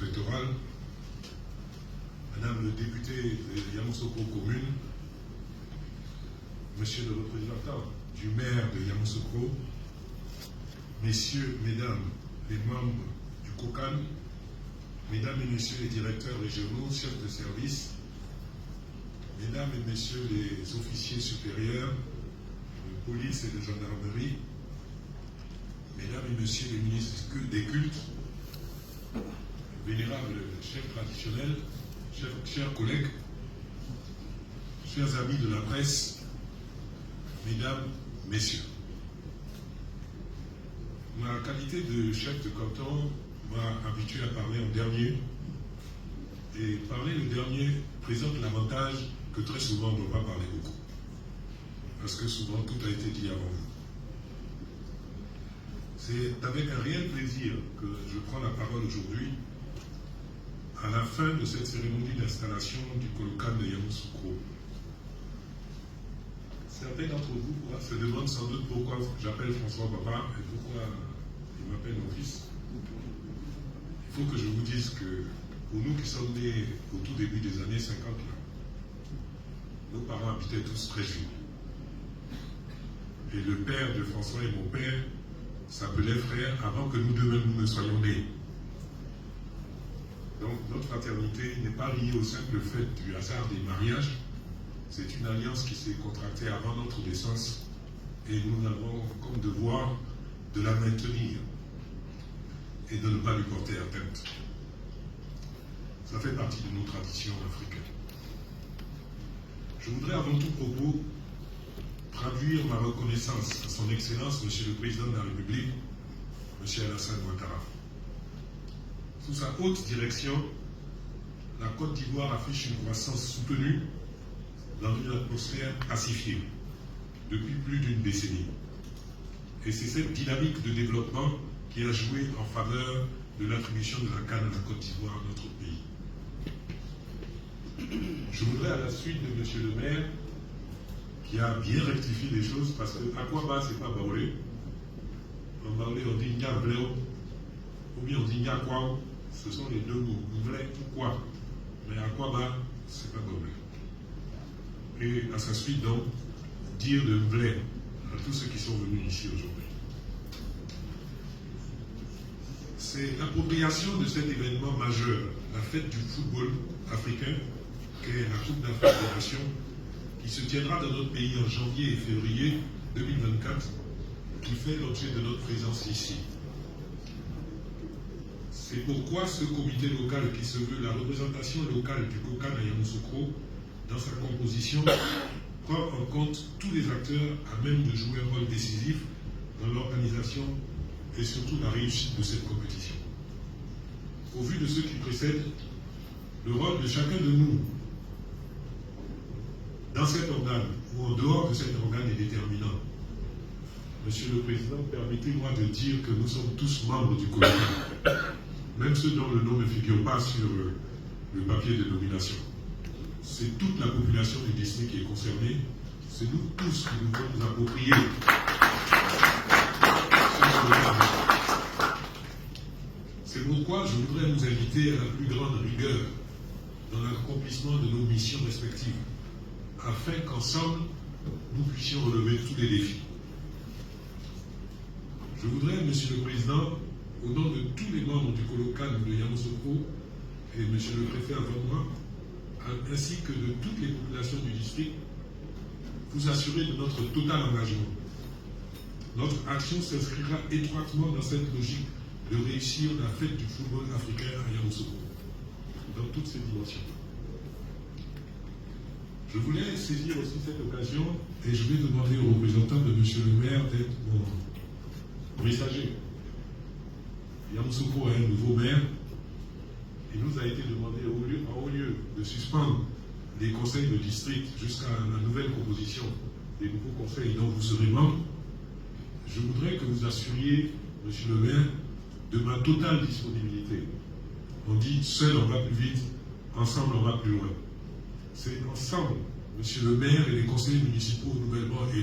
préfectorale, Madame le député de Yamoussoukro commune, Monsieur le représentant du maire de Yamoussoukro, Messieurs, Mesdames les membres du COCAN, Mesdames et Messieurs les directeurs régionaux, chefs de service, Mesdames et Messieurs les officiers supérieurs de police et de gendarmerie, Mesdames et Messieurs les ministres des cultes, vénérables chefs traditionnels, chers collègues, chers amis de la presse, Mesdames, Messieurs. Ma qualité de chef de canton m'a habitué à parler en dernier, et parler le dernier présente l'avantage que très souvent on ne doit pas parler beaucoup, parce que souvent tout a été dit avant vous. C'est avec un réel plaisir que je prends la parole aujourd'hui, à la fin de cette cérémonie d'installation du COCAN de Yamoussoukro. Certains d'entre vous se demandent sans doute pourquoi j'appelle François Papa et pourquoi il m'appelle mon fils. Il faut que je vous dise que pour nous qui sommes nés au tout début des années 50, nos parents habitaient tous très jeunes. Et le père de François et mon père s'appelait frère avant que nous deux-mêmes nous ne soyons nés. Donc notre fraternité n'est pas liée au simple fait du hasard des mariages. C'est une alliance qui s'est contractée avant notre naissance et nous avons comme devoir de la maintenir et de ne pas lui porter atteinte. Ça fait partie de nos traditions africaines. Je voudrais avant tout propos traduire ma reconnaissance à son Excellence, Monsieur le Président de la République, Monsieur Alassane Ouattara. Sous sa haute direction, la Côte d'Ivoire affiche une croissance soutenue dans une atmosphère pacifiée depuis plus d'une décennie. Et c'est cette dynamique de développement qui a joué en faveur de l'attribution de la canne à la Côte d'Ivoire à notre pays. Je voudrais, à la suite de M. le maire, qui a bien rectifié les choses, parce que Akwaba, c'est pas Baolé. En Baolé, on dit Niableo, ou bien on dit Niakwao, ce sont les deux mots, Nvlé ou quoi. Mais Akwaba, c'est pas Baolé. Et à sa suite, donc, dire de Nvlé à tous ceux qui sont venus ici aujourd'hui. C'est l'appropriation de cet événement majeur, la fête du football africain, qu'est la Coupe d'Afrique des Nations, qui se tiendra dans notre pays en janvier et février 2024, qui fait l'objet de notre présence ici. C'est pourquoi ce comité local qui se veut la représentation locale du COCAN à Yamoussoukro, dans sa composition, prend en compte tous les acteurs à même de jouer un rôle décisif dans l'organisation et surtout la réussite de cette compétition. Au vu de ce qui précède, le rôle de chacun de nous dans cet organe ou en dehors de cet organe est déterminant. Monsieur le Président, permettez-moi de dire que nous sommes tous membres du COCAN, même ceux dont le nom ne figure pas sur le papier de nomination. C'est toute la population du district qui est concernée. C'est nous tous qui nous devons nous approprier. C'est pourquoi je voudrais nous inviter à la plus grande rigueur dans l'accomplissement de nos missions respectives, afin qu'ensemble, nous puissions relever tous les défis. Je voudrais, Monsieur le Président, au nom de tous les membres du COCAN de Yamoussoukro et Monsieur le Préfet avant moi, ainsi que de toutes les populations du district, vous assurer de notre total engagement. Notre action s'inscrira étroitement dans cette logique de réussir la fête du football africain à Yamoussoukro, dans toutes ses dimensions. Je voulais saisir aussi cette occasion et je vais demander aux représentants de M. le maire d'être mon messager. Yamoussoukro a un nouveau maire. Il nous a été demandé en haut lieu de suspendre les conseils de district jusqu'à la nouvelle composition des nouveaux conseils dont vous serez membre. Je voudrais que vous assuriez, Monsieur le maire, de ma totale disponibilité. On dit seul on va plus vite, ensemble on va plus loin. C'est ensemble, Monsieur le maire et les conseillers municipaux nouvellement élus.